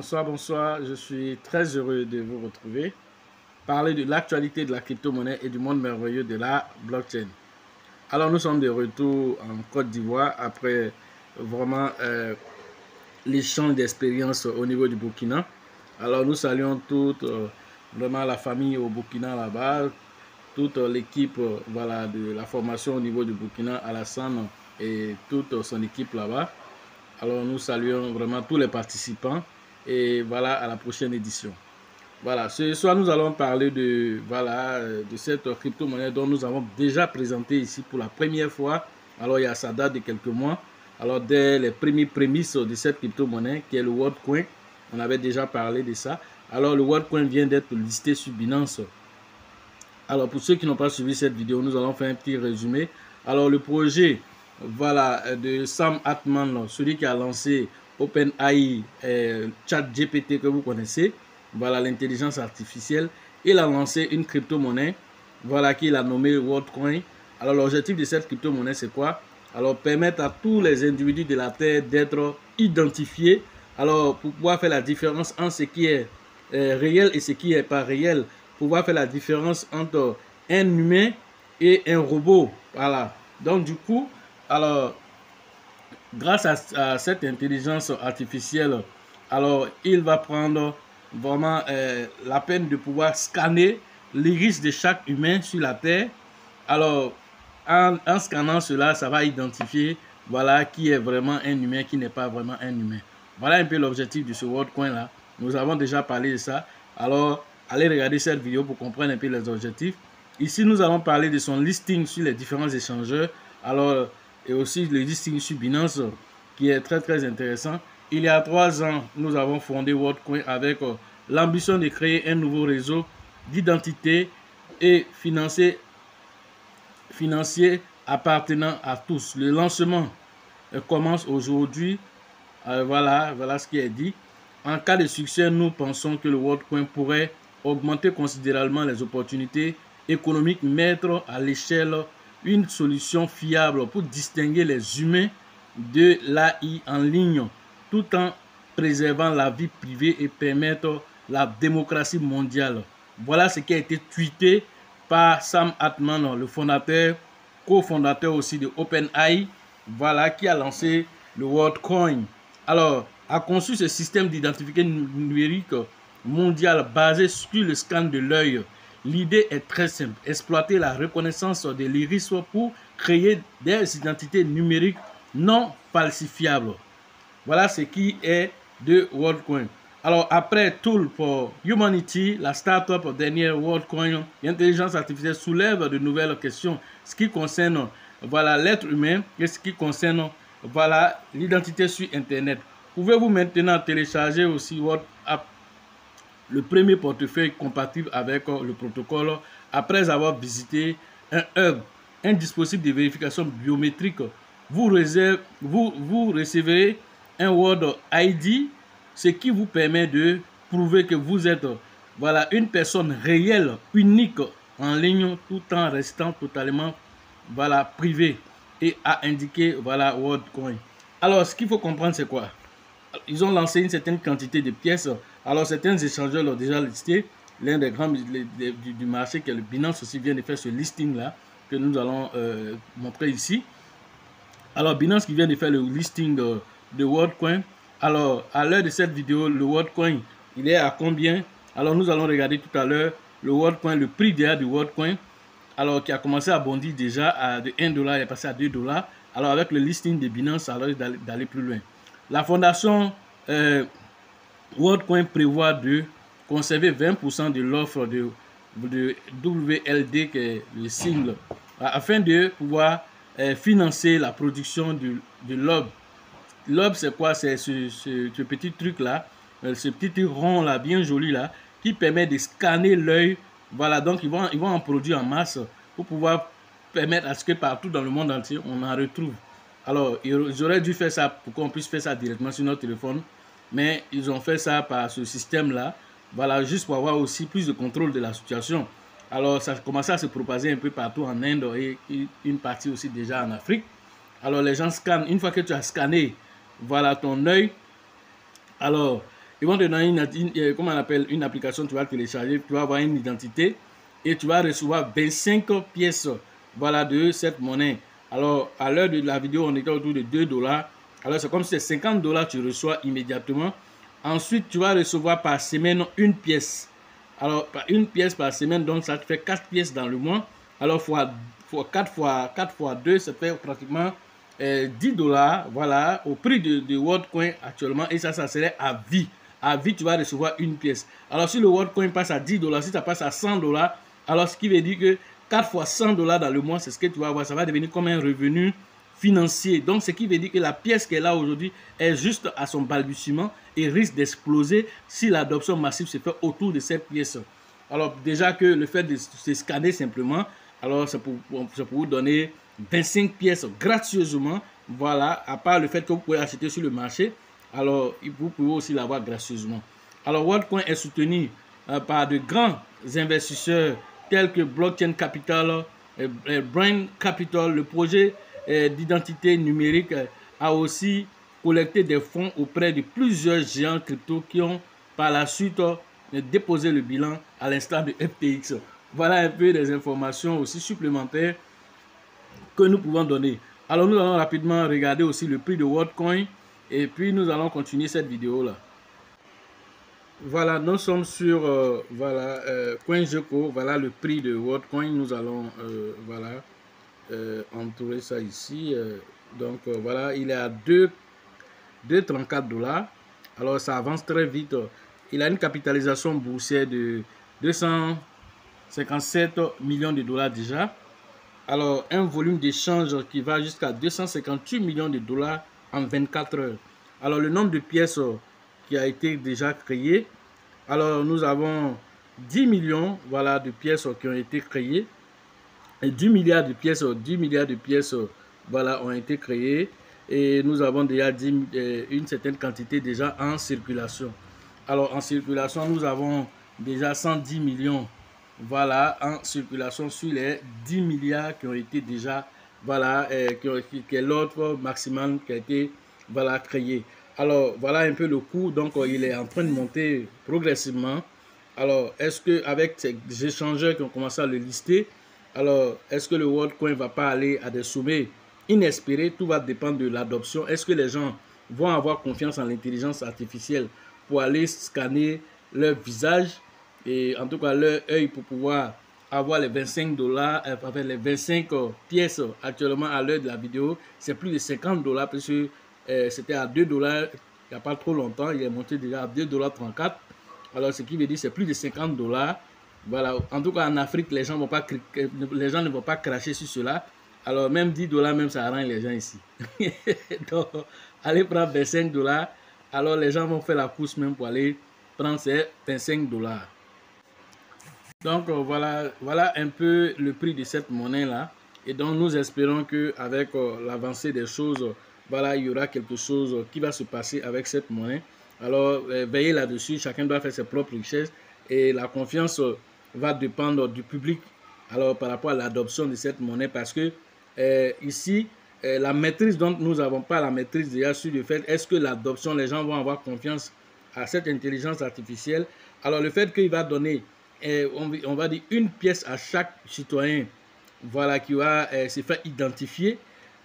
Bonsoir, bonsoir. Je suis très heureux de vous retrouver. Parler de l'actualité de la crypto-monnaie et du monde merveilleux de la blockchain. Alors, nous sommes de retour en Côte d'Ivoire après vraiment l'échange d'expériences au niveau du Burkina. Alors, nous saluons toute vraiment la famille au Burkina là-bas, toute l'équipe voilà, de la formation au niveau du Burkina, Alassane et toute son équipe là-bas. Alors, nous saluons vraiment tous les participants et voilà à la prochaine édition. Voilà, ce soir nous allons parler de cette crypto-monnaie dont nous avons déjà présenté ici pour la première fois. Alors il y a ça date de quelques mois. Alors dès les premières prémices de cette crypto-monnaie qui est le WorldCoin, on avait déjà parlé de ça. Alors le WorldCoin vient d'être listé sur Binance. Alors pour ceux qui n'ont pas suivi cette vidéo, nous allons faire un petit résumé. Alors le projet de Sam Altman, celui qui a lancé OpenAI, ChatGPT que vous connaissez, voilà l'intelligence artificielle, il a lancé une crypto-monnaie, voilà qu'il a nommé WorldCoin. Alors l'objectif de cette crypto-monnaie c'est quoi? Alors permettre à tous les individus de la Terre d'être identifiés, alors pour pouvoir faire la différence entre ce qui est réel et ce qui n'est pas réel, pouvoir faire la différence entre un humain et un robot. Voilà. Donc du coup, alors grâce à cette intelligence artificielle, alors il va prendre vraiment la peine de pouvoir scanner l'iris de chaque humain sur la Terre. Alors en scannant cela, ça va identifier voilà qui est vraiment un humain, qui n'est pas vraiment un humain. Voilà un peu l'objectif de ce WorldCoin là. Nous avons déjà parlé de ça. Alors allez regarder cette vidéo pour comprendre un peu les objectifs. Ici nous allons parler de son listing sur les différents échangeurs. Alors et aussi le listing sur Binance qui est très intéressant. Il y a 3 ans, nous avons fondé WorldCoin avec l'ambition de créer un nouveau réseau d'identité et financier appartenant à tous. Le lancement commence aujourd'hui. Voilà ce qui est dit. En cas de succès, nous pensons que le WorldCoin pourrait augmenter considérablement les opportunités économiques, mettre à l'échelle une solution fiable pour distinguer les humains de l'AI en ligne, tout en préservant la vie privée et permettre la démocratie mondiale. Voilà ce qui a été tweeté par Sam Altman, le fondateur, cofondateur aussi de OpenAI, voilà, qui a lancé le WorldCoin. Alors, a conçu ce système d'identification numérique mondial basé sur le scan de l'œil. L'idée est très simple, exploiter la reconnaissance de l'iris pour créer des identités numériques non falsifiables. Voilà ce qui est de WorldCoin. Alors après Tool for Humanity, la start-up dernière WorldCoin, l'intelligence artificielle soulève de nouvelles questions, ce qui concerne voilà l'être humain et ce qui concerne voilà l'identité sur Internet. Pouvez-vous maintenant télécharger aussi WhatsApp, le premier portefeuille compatible avec le protocole, après avoir visité un hub, un dispositif de vérification biométrique. Vous recevrez un World ID, ce qui vous permet de prouver que vous êtes voilà, une personne réelle, unique en ligne, tout en restant totalement voilà, privé, et à indiquer voilà, WorldCoin. Alors, ce qu'il faut comprendre, c'est quoi? Ils ont lancé une certaine quantité de pièces. Alors, certains échangeurs l'ont déjà listé. L'un des grands du marché, qui est le Binance, aussi vient de faire ce listing-là, que nous allons montrer ici. Alors, Binance qui vient de faire le listing de WorldCoin. Alors, à l'heure de cette vidéo, le WorldCoin, il est à combien? Alors, nous allons regarder tout à l'heure le WorldCoin, le prix déjà du WorldCoin. Alors, qui a commencé à bondir déjà de 1$, il est passé à 2$. Alors, avec le listing de Binance, alors d'aller plus loin. La fondation WorldCoin prévoit de conserver 20% de l'offre de WLD, qui est le sigle, afin de pouvoir financer la production de l'OB. L'OB, c'est quoi? C'est ce petit truc-là, ce petit truc rond-là, bien joli là, qui permet de scanner l'œil. Voilà, donc ils vont en produire en masse pour pouvoir permettre à ce que partout dans le monde entier, on en retrouve. Alors, ils auraient dû faire ça pour qu'on puisse faire ça directement sur notre téléphone, mais ils ont fait ça par ce système-là, voilà, juste pour avoir aussi plus de contrôle de la situation. Alors, ça a commencé à se propager un peu partout en Inde et une partie aussi déjà en Afrique. Alors, les gens scannent. Une fois que tu as scanné, voilà ton œil, alors Ils vont te donner comment on appelle, une application, tu vas télécharger, tu vas avoir une identité et tu vas recevoir 25 pièces, voilà, de cette monnaie. Alors, à l'heure de la vidéo, on était autour de 2 $. Alors, c'est comme si c'est 50 $, tu reçois immédiatement. Ensuite, tu vas recevoir par semaine une pièce. Alors, une pièce par semaine, donc ça te fait 4 pièces dans le mois. Alors, 4 fois 2, ça fait pratiquement 10 $, voilà, au prix de WorldCoin actuellement. Et ça serait à vie. À vie, tu vas recevoir une pièce. Alors, si le WorldCoin passe à 10 $, si ça passe à 100 $, alors ce qui veut dire que 4 fois 100 $ dans le mois, c'est ce que tu vas avoir. Ça va devenir comme un revenu financier. Donc, ce qui veut dire que la pièce qu'elle a aujourd'hui est juste à son balbutiement et risque d'exploser si l'adoption massive se fait autour de cette pièce. Alors, déjà que le fait de se scanner simplement, alors c'est pour vous donner 25 pièces gracieusement. Voilà, à part le fait que vous pouvez acheter sur le marché, alors vous pouvez aussi l'avoir gracieusement. Alors, WorldCoin est soutenu par de grands investisseurs tels que Blockchain Capital, Brain Capital. Le projet d'identité numérique a aussi collecté des fonds auprès de plusieurs géants crypto qui ont par la suite déposé le bilan à l'instar de FTX. Voilà un peu des informations aussi supplémentaires que nous pouvons donner. Alors nous allons rapidement regarder aussi le prix de WorldCoin et puis nous allons continuer cette vidéo là. Voilà, nous sommes sur CoinGecko. Voilà le prix de WorldCoin. Nous allons entourer ça ici. Voilà, il est à 2,34 $. Alors ça avance très vite. Il a une capitalisation boursière de 257 millions de dollars déjà. Alors un volume d'échange qui va jusqu'à 258 millions de dollars en 24 heures. Alors le nombre de pièces qui a été déjà créé. Alors nous avons 10 millions voilà, de pièces qui ont été créées. Et 10 milliards de pièces, voilà, ont été créées. Et nous avons déjà une certaine quantité déjà en circulation. Alors en circulation, nous avons déjà 110 millions voilà, en circulation sur les 10 milliards qui ont été déjà, voilà, qui est l'ordre maximal qui a été voilà, créé. Alors voilà un peu le coût, donc il est en train de monter progressivement. Alors est-ce que avec ces échangeurs qui ont commencé à le lister, alors est-ce que le WorldCoin ne va pas aller à des sommets inespérés? Tout va dépendre de l'adoption. Est-ce que les gens vont avoir confiance en l'intelligence artificielle pour aller scanner leur visage et en tout cas leur œil pour pouvoir avoir les 25 $, avec les 25 pièces actuellement à l'heure de la vidéo, c'est plus de 50 $ parce que c'était à 2 $ il n'y a pas trop longtemps, il est monté déjà à 2,34 $. Alors ce qui veut dire c'est plus de 50 $. Voilà, en tout cas en Afrique, les gens ne vont pas cracher sur cela. Alors même 10 $, même ça arrange les gens ici. Donc, allez prendre 25 $. Alors les gens vont faire la course même pour aller prendre ces 25 $. Donc voilà un peu le prix de cette monnaie là. Et donc nous espérons qu'avec l'avancée des choses, voilà, il y aura quelque chose qui va se passer avec cette monnaie. Alors veillez là-dessus, chacun doit faire ses propres richesses et la confiance va dépendre du public alors par rapport à l'adoption de cette monnaie parce que ici la maîtrise, donc nous n'avons pas la maîtrise déjà sur le fait est-ce que l'adoption, les gens vont avoir confiance à cette intelligence artificielle. Alors le fait qu'il va donner on va dire une pièce à chaque citoyen voilà, qui va se faire identifier.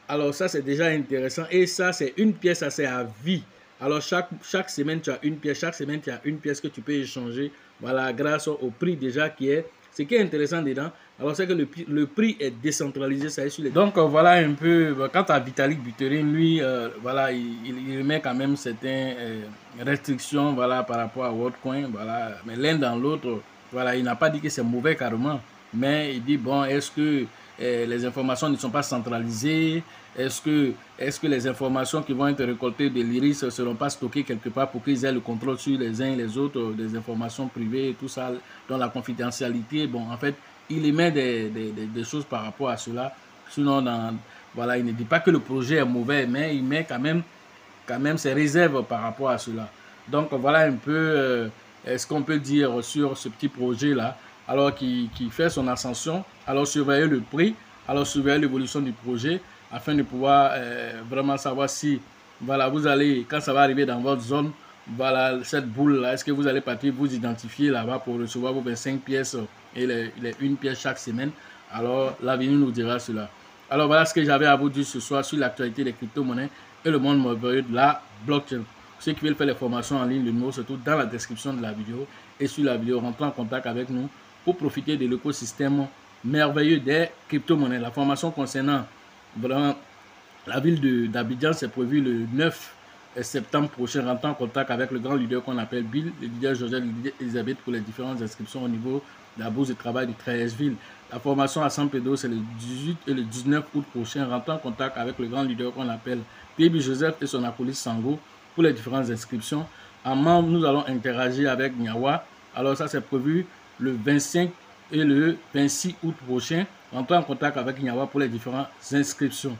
Alors ça c'est déjà intéressant et ça c'est une pièce, ça c'est à vie. Alors chaque semaine tu as une pièce, chaque semaine tu as une pièce que tu peux échanger voilà, grâce au prix déjà qui est. Ce qui est intéressant dedans, alors c'est que le prix est décentralisé, ça est sur les... Donc voilà un peu, quant à Vitalik Buterin, lui, voilà, il met quand même certaines restrictions voilà, par rapport à WorldCoin, voilà, mais l'un dans l'autre, voilà, il n'a pas dit que c'est mauvais carrément, mais il dit, bon, est-ce que les informations ne sont pas centralisées? Est-ce que les informations qui vont être récoltées de l'IRIS ne seront pas stockées quelque part pour qu'ils aient le contrôle sur les uns et les autres, des informations privées et tout ça, dans la confidentialité? Bon, en fait, il émet des choses par rapport à cela. Sinon, voilà, il ne dit pas que le projet est mauvais, mais il met quand même ses réserves par rapport à cela. Donc, voilà un peu ce qu'on peut dire sur ce petit projet-là, alors qui fait son ascension. Alors, surveiller le prix, alors surveiller l'évolution du projet, afin de pouvoir vraiment savoir si, voilà, vous allez, quand ça va arriver dans votre zone, voilà, cette boule-là, est-ce que vous allez partir vous identifier là-bas pour recevoir vos 25 pièces et les une pièce chaque semaine? Alors, l'avenir nous dira cela. Alors, voilà ce que j'avais à vous dire ce soir sur l'actualité des crypto-monnaies et le monde merveilleux de la blockchain. Ceux qui veulent faire les formations en ligne, le numéro se trouve dans la description de la vidéo et sur la vidéo, rentrez en contact avec nous pour profiter de l'écosystème merveilleux des crypto-monnaies. La formation concernant vraiment la ville d'Abidjan, c'est prévu le 9 septembre prochain. Rentrez en contact avec le grand leader qu'on appelle Bill, le leader Georgette, le leader Elisabeth pour les différentes inscriptions au niveau de la bourse de travail de Treichville. La formation à San Pedro, c'est le 18 et le 19 août prochain. Rentrez en contact avec le grand leader qu'on appelle Bibi Joseph et son acolyte Sango pour les différentes inscriptions. En membre, nous allons interagir avec Nyawa. Alors ça, c'est prévu le 25 et le 26 août prochain. Rentrez en contact avec Nyawa pour les différentes inscriptions.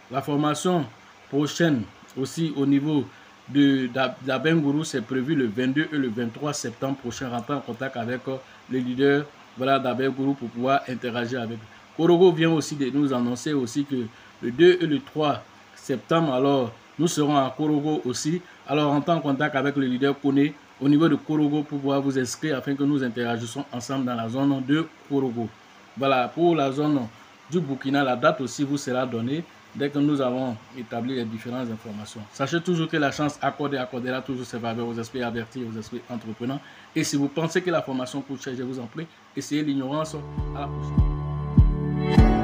La formation prochaine aussi au niveau de d'Abengourou, c'est prévu le 22 et le 23 septembre prochain. Rentrez en contact avec les leaders voilà, d'Abengourou pour pouvoir interagir avec eux. Korogo vient aussi de nous annoncer aussi que le 2 et le 3 septembre, alors nous serons à Korogo aussi. Alors rentrez en contact avec le leader Kone au niveau de Korogo pour pouvoir vous inscrire afin que nous interagissions ensemble dans la zone de Korogo. Voilà, pour la zone du Burkina, la date aussi vous sera donnée dès que nous avons établi les différentes informations. Sachez toujours que la chance accordera toujours ses faveurs aux esprits avertis et aux esprits entreprenants. Et si vous pensez que la formation coûte cher, je vous en prie, essayez l'ignorance. À la prochaine.